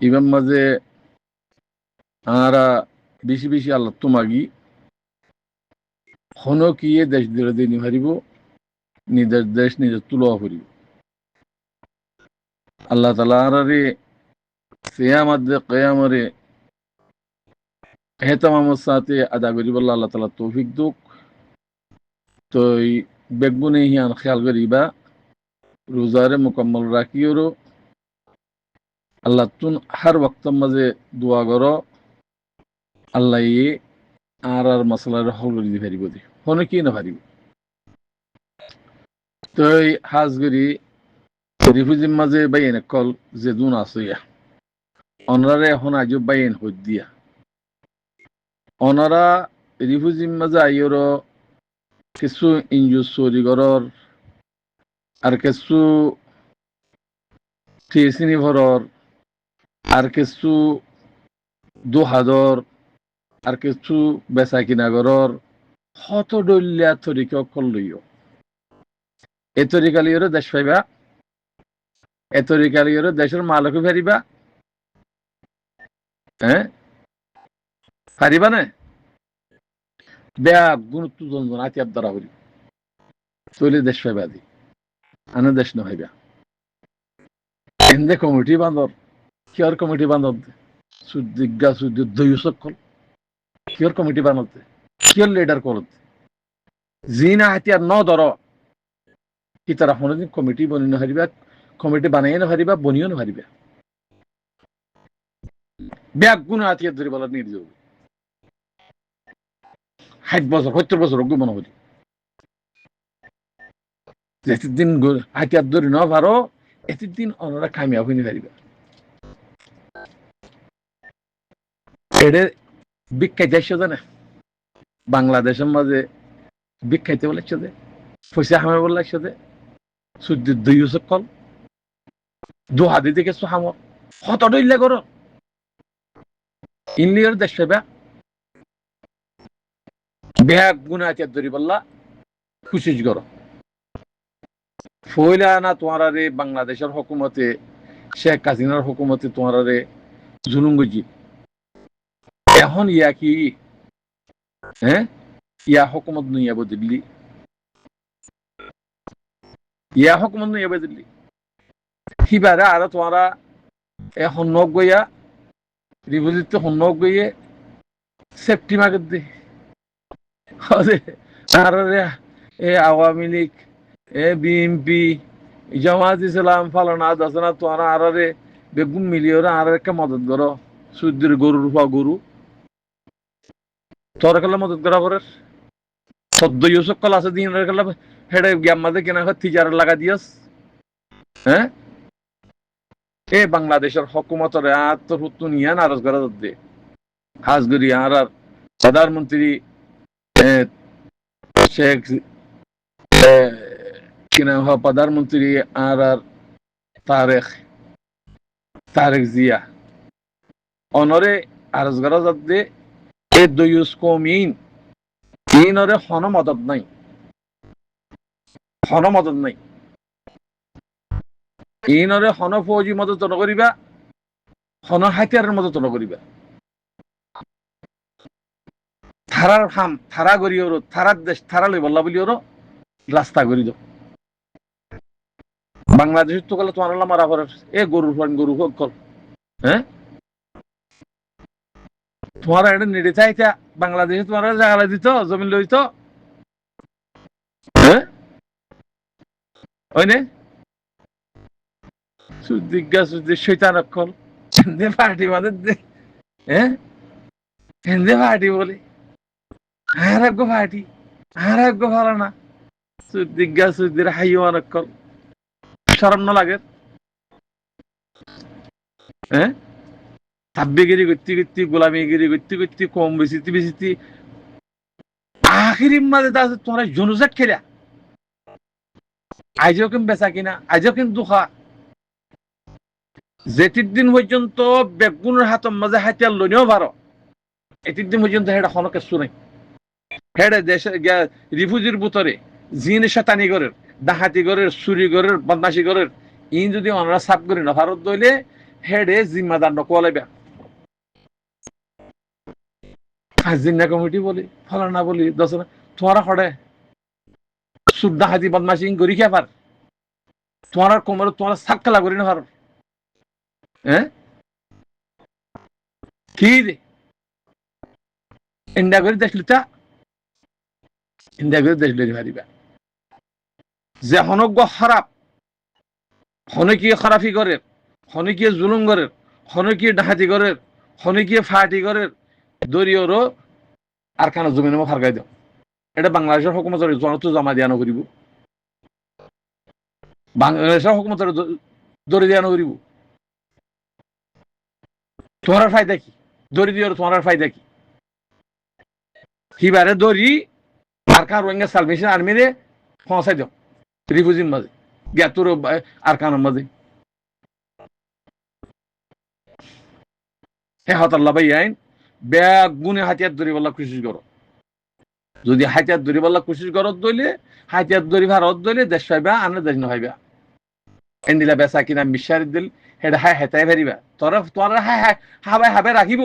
ইমাম মাঝে আরা বেশি বেশি আল্লাহ তো মাগি হন কিয়ে দেশ দিলে দিন হারিব নিজের দেশ নিজের তুলোয়া করিব আল্লাহ তালা আরে সিয়ামাদে কেয়ামরে হেতামামর সাথে আদা করিব আল্লাহ তালা তৌফিক দুক তো বেগুনে হিয়ান খেয়াল করিবা রোজারে মোকাম্মল রাখিওরও আল্লাহ তুন হার ওয়াক্তর মাঝে দোয়া করো আল্লাহ আর মশলার হল করে দিতে পারিব দে হনে কি না পারিব তো হাজগরি রিফুজির মাঝে বাইন কল যে দুন আসইয়া অনারে এখন আজও বাইন হই দিয়া অনারা রিফুজির মাঝে আইয়র কিছু ইঞ্জুর চৌরিগরর আর কিছু থিয়েসিনি ভরর আর কিছু দুহাদর আর কিছু বেচা কিনা গরর হত ডলিয়া তরিকা করলইও এ তরিকালিওরে দেশ পাইবা এ তরিকালিওরে দেশের মালকে ফেরিবা হ্যাঁ পারিবা না বেয়া গুরুত্ব দ্বন্দ্ব আতিয়ার দ্বারা হইল তৈলে দেশ পাইবা দি আনে দেশ না হইবা এন্দে কমিটি বান্ধব কিয়র কমিটি বান্ধব সুদিজ্ঞা সুযুদ্ধ সকল কিয়র কমিটি বানাতে কিয়র লিডার করতে জিনা হাতিয়ার ন ধর কি তারা কোনোদিন কমিটি বনি না হারিবা কমিটি বানাই না হারিবা বনিও না হারিবা ব্যাগ গুণ হাতিয়ার ধরে বলা নিয়ে যাবে 60 বছর 70 বছর অজ্ঞ মনে হরি যেদিন হাতিয়ার ধরে ন পারো এতদিন ওনারা কামিয়াব হইনি পারিবা এডে বিখ্যাত আসছে না বাংলাদেশের মাঝে বিখ্যাত বলেছে যে পয়সা হামে বলছে যে সূর্য দুই সকল দু হাতে থেকে হাম হত ডইলে করো ইন্ডিয়ার দেশ পাইবা ব্যাগ গুণ হাতিয়ার ধরি বললা কুচিজ করো ফইলা না তোমার রে বাংলাদেশের হুকুমতে শেখ হাসিনার হুকুমতে তোমার রে জুলুম গজি এখন ইয়া কি হ্যাঁ ইয়া হুকুমত নিয়ে দিল্লি ইয়া হুকুমত নিয়ে দিল্লি সিবারে আর তোমারা এ হন্নক গইয়া রিভোজিতে হন্নক গইয়ে সেফটি মার্কেট দে আর এ আওয়ামী লীগ এ বিএনপি জামাত ইসলাম ফালানা দাসনা তোরা আরে বেগুন মিলিয়রা আর একটা মদত করো সূর্যের গরুর হওয়া গরু তোরা কালে মদত করা করে সদ্য সকল আছে দিন কালে হেডে গ্যামাদে কেনা হয় তিজার লাগা দিয়াস হ্যাঁ এ বাংলাদেশের হকুমতের আত্মহুত্তু নিয়ে নারাজ করা দে হাজগরি আর প্রধানমন্ত্রী শেখ কিনা প্রধানমন্ত্রী আর তারেক জিয়া অনরে আরজ করা দে এ দয়ুস কমিন ইনরে হন মদত নাই ইনরে হন ফৌজি মদত নকরিবা হন হাতিয়ারের মদত নকরিবা থারার হাম থারা গরিওর থারার দেশ থারা লই বল্লা বলিওর রাস্তা গরি দাও বাংলাদেশের তো গেলে তোমার মারা করে এ গরুর ফান গরু কল হ্যাঁ তোমার এটা নেড়ে চাইতা বাংলাদেশে তোমার জায়গা দিত জমিন লইত হ্যাঁ ওইনে সুদিজ্ঞা সুদি শৈতান অক্ষল হিন্দে পার্টি মাদের দে হ্যাঁ হিন্দে পার্টি বলে আরোগ্য পার্টি আরোগ্য ভালো না সুদিজ্ঞা সুদির হাইওয়ান অক্ষল শরম না লাগে হ্যাঁ তাব্বিগিরি করতে করতে গোলামিগিরি করতে করতে কম বেশি আখিরি মাঝে তোমরা জনুজাত খেলা আজও কিন্তু বেচা কিনা আজও কিন্তু খা যেটির দিন পর্যন্ত বেগুনের হাতের মাঝে হাতিয়ার লইনেও পারো এটির দিন পর্যন্ত হেডা কোনো কিছু নাই হেডে দেশে রিফিউজির ভিতরে জিন শতানি করে ডাকাতি করে চুরি করে বদমাশি করে ইন যদি ওনারা সাফ করি না ভারত দইলে হেডে জিম্মাদার নকলাইবা জিন্না কমিটি বলি ফলানা বলি দশ তোমার হড়ে সুদ ডাকাতি বদমাশি ইন করি খেয়ে পার তোমার কোমর তোমার সাক্কালা করি না ভারত হ্যাঁ কি ইন্ডিয়া করে দেখলিতা ইন্ডিয়া করে দেখলে পারিবা যে হনজ্ঞ খারাপ হনকিয়ে খারাপি করে হনকিয়ে জুলুম করে হনকিয়ে ডাকাতি করে হনকিয়ে ফাটি করে দরিয়রও আর কেন জমিন ফারগাই দাও এটা বাংলাদেশের হুকুমতের জনতো জমা দিয়া নকরিব বাংলাদেশের হুকুমতের দরি দিয়া নকরিব তোমার ফায়দা কি দরি দিওর তোমার ফায়দা কি হিবারে দরি আর কার রোহিঙ্গা সালভেশন আর্মিরে পৌঁছাই দাও রিফিউজির মাঝে জ্ঞাতুর আর কানের মাঝে হ্যাঁ হতাল্লা ভাই আইন ব্যাগ গুনে হাতিয়ার দড়ি বলা কোশিশ করো যদি হাতিয়ার দড়ি বলা কোশিশ করো দইলে হাতিয়ার দড়ি ভারত দইলে দেশ পাইবা আনে দেশ নহাইবা এন্ডিলা বেচা কিনা মিশারি দিল হেটা হাই হেতাই ফেরিবা তোরা তোরা হাই হাই হাবাই হাবে রাখিব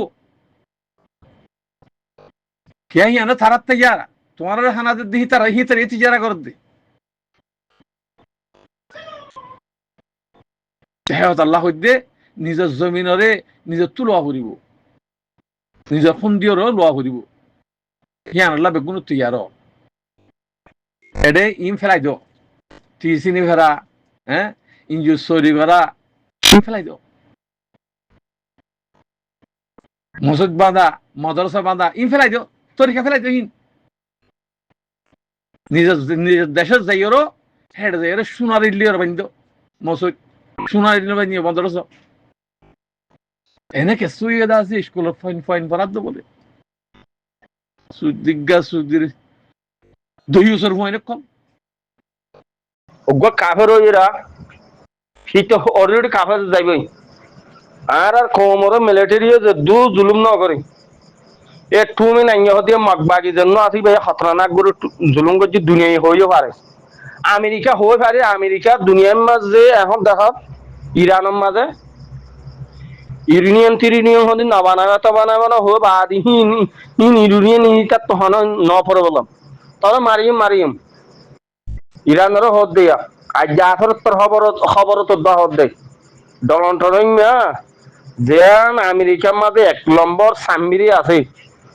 কে হিয়ানা থারাত তৈয়ার তোমার হানাদের দিহি তারা হিতার এতি যারা করত দে হেহত আল্লাহ হইতে নিজের জমিনরে নিজের তুলোয়া করিব নিজের খুন্দিয়রও লোয়া করিব হিয়ান আল্লাহ বেগুন তৈয়ার এডে ইম ফেলাই দিও টিসিনি ভেড়া হ্যাঁ ইঞ্জুর সরি ভেড়া ইম ফেলাই দিও মসজিদ বাঁধা মাদ্রাসা বাঁধা ইম ফেলাই দিও তরিকা ফেলাই দিও ইন নিজের নিজের দেশের যাইরও হেড যাইরও সোনার ইডলিওর বান্ধ মসজিদ সোনার ইডলি বান্ধ মাদ্রাসা এনেকে সুইয়ে দা আছে স্কুল ফাইন ফাইন বরাদ্দ বলে সুদিগা সুদির 2 বছর ফাইন কম ওগো কাফের ওইরা শীত অলরেডি কাফের যাইবই আর কোমর মিলিটারি দু জুলুম ন করে এ তুমি নাই হদিয়ে মগবাগি জন্য আসি ভাই খতরনাক গুরু জুলুম করছি দুনিয়ায় হইও পারে আমেরিকা হই পারে আমেরিকা দুনিয়ার মাঝে এখন দেখা ইরানের মাঝে ইউরেনিয়াম টিউরেনিয়াম হদি নবানাবা তবানাবা হো বাদি হিন ইউরেনিয়াম নিহিতা তহন ন পড়ে বললাম তবে মারিম ইরানেরও হদ দেয়া আজ জাফর তোর খবর তো হদ দেয় ডোনাল্ড ট্রাম্প যেন আমেরিকার মাঝে 1 নম্বর সামিরি আছে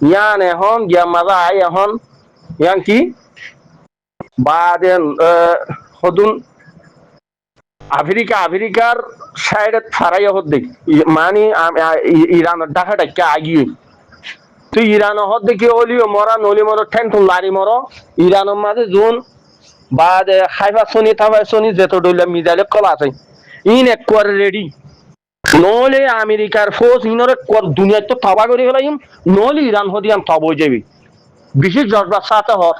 ইয়ান এখন গিয়া মাঝে আই এখন ইয়ান কি বাদেন হদুন আফ্রিকার সাইডে ফারাই হদ দেয় মানে ইরানের ডাকা ডাকা আগিয়ে তুই ইরান হদ দেখি অলিও মরা নলি মরো ঠেন তুম লারি মরো ইরানের মাঝে জুন বাদ খাইফা সনি থাবা সনি যেত ডইলা মিজাইলে কল আছে ইন একবার রেডি নলে আমেরিকার ফোর্স ইনরে দুনিয়া তো তবা করে ফেলাইম নলে ইরান হদিয়াম তব হয়ে যাবি বিশেষ জজবার সাথে হর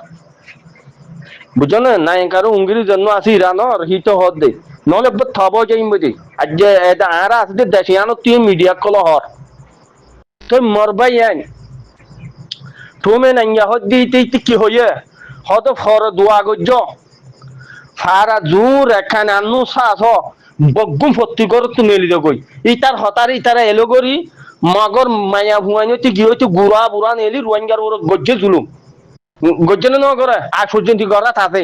বুঝলেন না কারো উঙ্গির জন্য আছে ইরানর হিত হদ দে নলে তব হয়ে যাইম বুঝি আজ যে আর আছে দেশিয়ানো তুই মিডিয়া কল হর তো মরবাই আইন তুমি নাইয়া হদ দিতে কি হইয়ে হদ ফর দোয়া গজ্জ ফারা জোর এখানে আনু সাস বগুম ফত্তি কর তুনেলি দগই ইতার হতারি ইতারা এলো গরি মগর মায়া ভুয়ানি তি গিয়ে তো গুড়া বুড়া নেলি রোহিঙ্গার ওর গজ্জে জুলুম গজ্জে ন করে আজ পর্যন্ত করা তাতে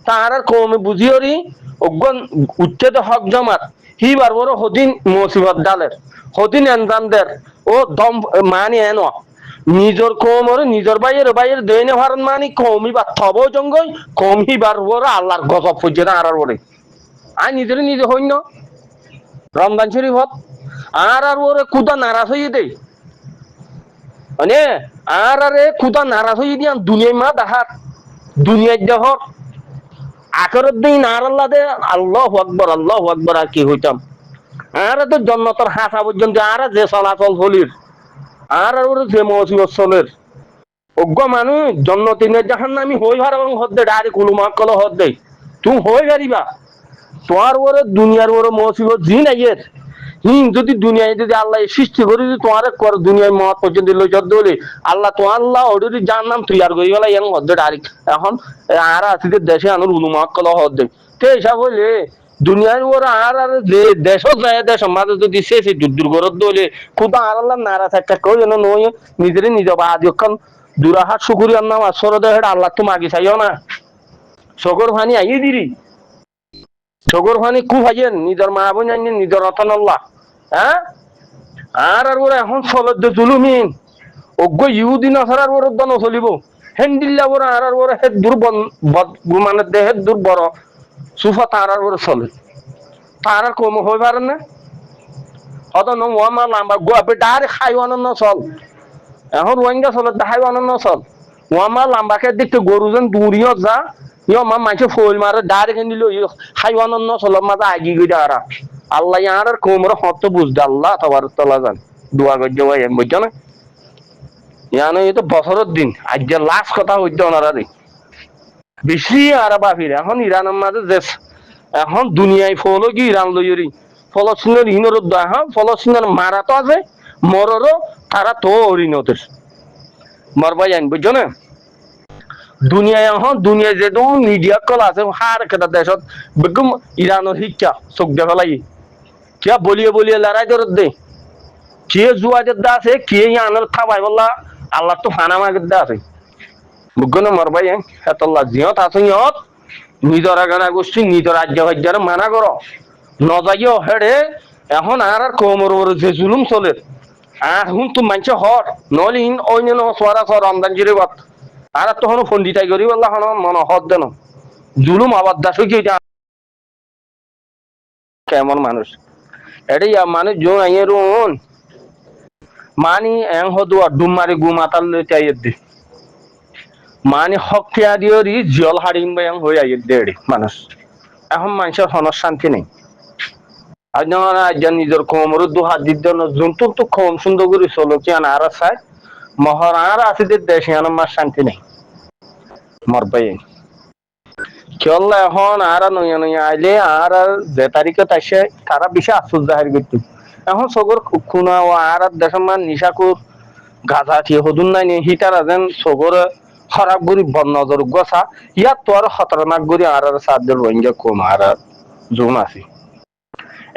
তার কমে বুঝিওরি অজ্ঞন উচ্ছেদ হক জমাত হিবার ওর হদিন মুসিবত ডালের হদিন এনজামদের ও দম মানি এন নিজের কমর নিজের বাইয়ের দৈনে ভারত মানি কমি বা থব জঙ্গই কমি বার ওরা আল্লাহর গজব পর্যন্ত আর ওরে আর নিজে হইন রমজান শরীফত আর ওরে কুদা নারাজ হয়ে দেয় মানে আর কুদা নারাজ হয়ে দিয়া দুনিয়ায় মা দেখার দুনিয়ায় দেহর আখেরত দিন আর আল্লাহ দে আল্লাহু আকবার আর কি হইতাম আর তো জন্নতর হাসা পর্যন্ত আর যে চলাচল হলির আর ওর যে মুসিবত চলের অজ্ঞ মানুষ জন্নতিনের জাহান্নামী হই ভার এবং হদ দে ডাইরেক্ট কোনো মাকল হদ দে তুমি হই পারিবা তোমার ওরে দুনিয়ার ওরে মুসিবত জি নাইয়ের যদি দুনিয়ায় যদি আল্লাহ সৃষ্টি করে যদি তোমার কর দুনিয়ায় মত পর্যন্ত লই চল দলে আল্লাহ তো আল্লাহ ওদের জান নাম তুই আর গই গেলা ইয়াং হদ্দে ডাইরেক্ট এখন আর আছে যে দেশে আনুর উলুমাত কল হদ্দে তে হিসাব হইলে দুনিয়ার ওরা আর যে দেশ যায় দেশ মাঝে যদি শেষে যুদ্ধ করত দলে খুদা আর আল্লাহ নারা থাকা কই যেন নয় নিজেরে নিজ বাদিয়ক্ষণ দুরাহাত শুকুরিয়ার নাম আসর দে আল্লাহ তো মাগি চাইও না সগর ভানি আইয়ে দিরি সগর ভানি কু ভাইয়েন নিজের মা বোন জানেন নিজের রতন আল্লাহ হ্যাঁ আর ওরা এখন চলত জুলুমিন অজ্ঞ ইহুদিন আসার ওর উদ্যান চলিব হেন্দিল্লা ওরা আর ওরা হে দুর্বল মানে দেহের দুর্বল সুফা তার ওরা চলে তার কম হয়ে পারে না হয়তো নোমা লাম্বা গোয়াপে ডাইরেক্ট খাইওয়ানো ন চল এখন রোহিঙ্গা চলে খাইওয়ানো ন চল ওয়ামা লাম্বাকে দেখতে গরু যেন দূরিও যা ইয় মা মাইছে ফল মারে ডাইরেক্ট নিল খাইওয়ানো ন চল মাঝে আগি গই দাঁড়া আল্লাহ আর কোমর হত বুঝতে আল্লাহ তোমার তলা যান দোয়া করছে ভাই বুঝছো না ইয়ানো এই তো বছরের দিন আজ যে লাস্ট কথা হইতে ওনারা বেশি আর বাফির এখন ইরানের মাঝে যে এখন দুনিয়ায় ফলো কি ইরান লইরি ফলস্তিনের ইনর হ্যাঁ ফলস্তিনের মারা তো আছে মররও তারা তো অরিনতের মরবাই আইন বুঝছো না দুনিয়ায় এখন দুনিয়ায় যে মিডিয়া কল আছে হার কেটা দেশত বেগম ইরানের শিক্ষা চোখ দেখা লাগি কিয়া বলিয়ে বলিয়ে লড়াই দরদ দে কে জুয়াদের দা আছে কে আনার খাবাই বললা আল্লাহ তো ফানা মাগের দা আছে বুঝছো না মরবাই এতল্লা জিয়ত আছে ইয়ত নিজর আগানা গোষ্ঠী নিজর রাজ্য ভাজ্যারে মানা করো নজাইও হেড়ে এখন আর কোমর যে জুলুম চলে আর হুন তো মানছে হর নলি অন্য সোয়ারা সর রমদান জিরে বাত আর তখন ফন্ডিতাই করি বললা হন মন হদ দেন জুলুম আবার দাস কেমন মানুষ এটাই মানুষ জো আইয়ের মানি এং হদুয়া ডুম মারি গু মাতাল লইতে আইয়ের দে মানে হকিয়া দিওরি জল হারিম বাই হয়ে আইয়ের দে মানুষ এখন মানুষের হনর শান্তি নেই আজ নিজের কোমর দু হাত দিতে জন্তু তো কম সুন্দর করে চলো কি আর চাই মহর আর আছে দেশে আমার শান্তি নেই মরবাই চললে এখন আর নইয়া নইয়া আইলে আর যে তারিখে আসে তারা বেশি আফসোস জাহির করতো এখন সগর খুনা ও আর দেশের মান নিশাকুর গাঁজা ঠিক হদুন নাই নি হিতারা যেন সগর খারাপ করি বন নজর গছা ইয়াত তো আর খতরনাক করি আর সাদের রোহিঙ্গা কম আর জোন আছে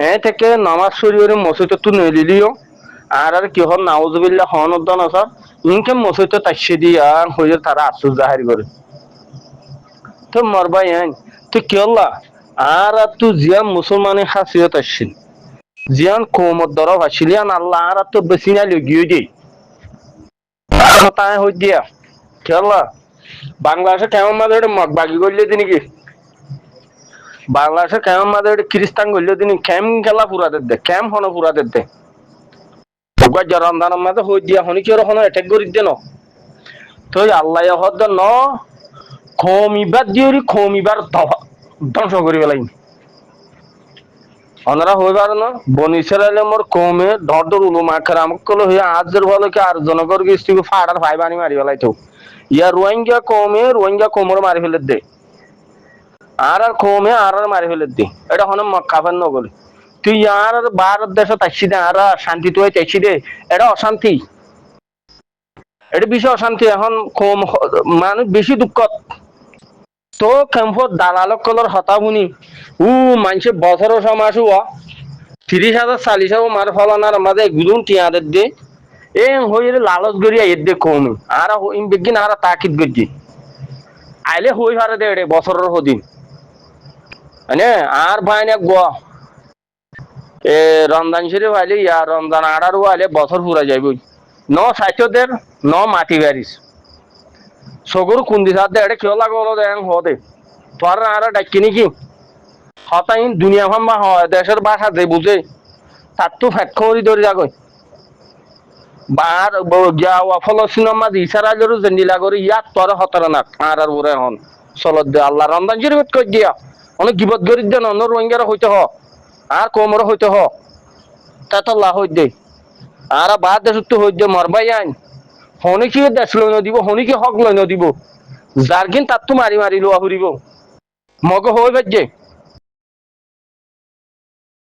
এ থেকে নামাজ শরীরে মসজিদ তো নলিলিও আর কি হল নাউজুবিল্লাহ হন উদ্দান আছে ইনকে মসজিদ তাইছে দিয়া হয়ে তারা আফসোস জাহির করে তো মরবাই তো কি হল্লা আর তু জিয়ান মুসলমানের খাসিয়ত আসছিল জিয়ান কোমর দরব আসছিল আল্লাহ আর তো বেশি না লগিয়ে দিই তাই হই দিয়া কি হল্লা বাংলাদেশে কেমন মাঝে মগ বাগি করলে দিন কি বাংলাদেশে কেমন মাঝে খ্রিস্টান করলে দিন ক্যাম খেলা পুরাদের দে ক্যাম হন পুরাদের দে রমজানের মাঝে হই দিয়া হনি কি হন এটেক করি দে ন তো আল্লাহ হদ ন খমিবার দিওরি খমিবার ধ্বংস করি পেলাই ওনারা হইবার না বন ইসরায়েলে মোর কমে ডর ডর উলুম আখের আমাকে কল হয়ে আজের ভালো কি আর জনগর গিয়ে ফাড়ার ভাই বানি মারি পেলাই তো ইয়া রোহিঙ্গা কোমর মারি ফেলে দে আর কমে আর মারি ফেলে দে এটা হন মক্কাফের নগরী তুই আর ভারত দেশে তাইছি দে আর শান্তি তুই চাইছি দে এটা অশান্তি এটা বেশি অশান্তি এখন কম মানুষ বেশি দুঃখ তো ক্যাম্পত দালালক কলর হতা শুনি মানুষের বছরের সমাজ 30,000 40,000 মার ফলানার মাঝে গুলুন টিয়াদের দে এ হয়ে লালচ গড়িয়া এর দে কমে আর বেগিন আর তাকিদ গড়ি আইলে হই পারে দে রে বছরের হদিন মানে আর ভাই না গোয়া এ রমজান শরীফ আইলে ইয়া রমজান আড়ারও আইলে বছর পুরা যাইব ন সাইটদের ন মাটি বাড়িস সগর কুন্দি সাথে এটা কেউ লাগলো দেন হতে তোর আর ডাকি নাকি হতাই দুনিয়া ভাম্বা হয় দেশের বাসা যে বুঝে তার তো ফ্যাট খবরই ধরে যাগই বার যাওয়া ফলস্তিনের মাঝে ইসরায়েলেরও জেন্ডিলা করে ইয়াত তোর হতার না আর ওরে হন চলত দে আল্লাহ রমজান শরীফ কই দিয়া অনেক গিবত গরিব দেন অন্য রোহিঙ্গারা হইতে হ আর কোমর হইতে হ তাতল্লাহ হই দে আর বাদ দেশ তো হই দে মরবাই আইন হনি কি দেশ লই নদিব হনি কি হক লই নদিব যার কিন তার তো মারি মারি লোয়া ফুরিব মগ হই বাজে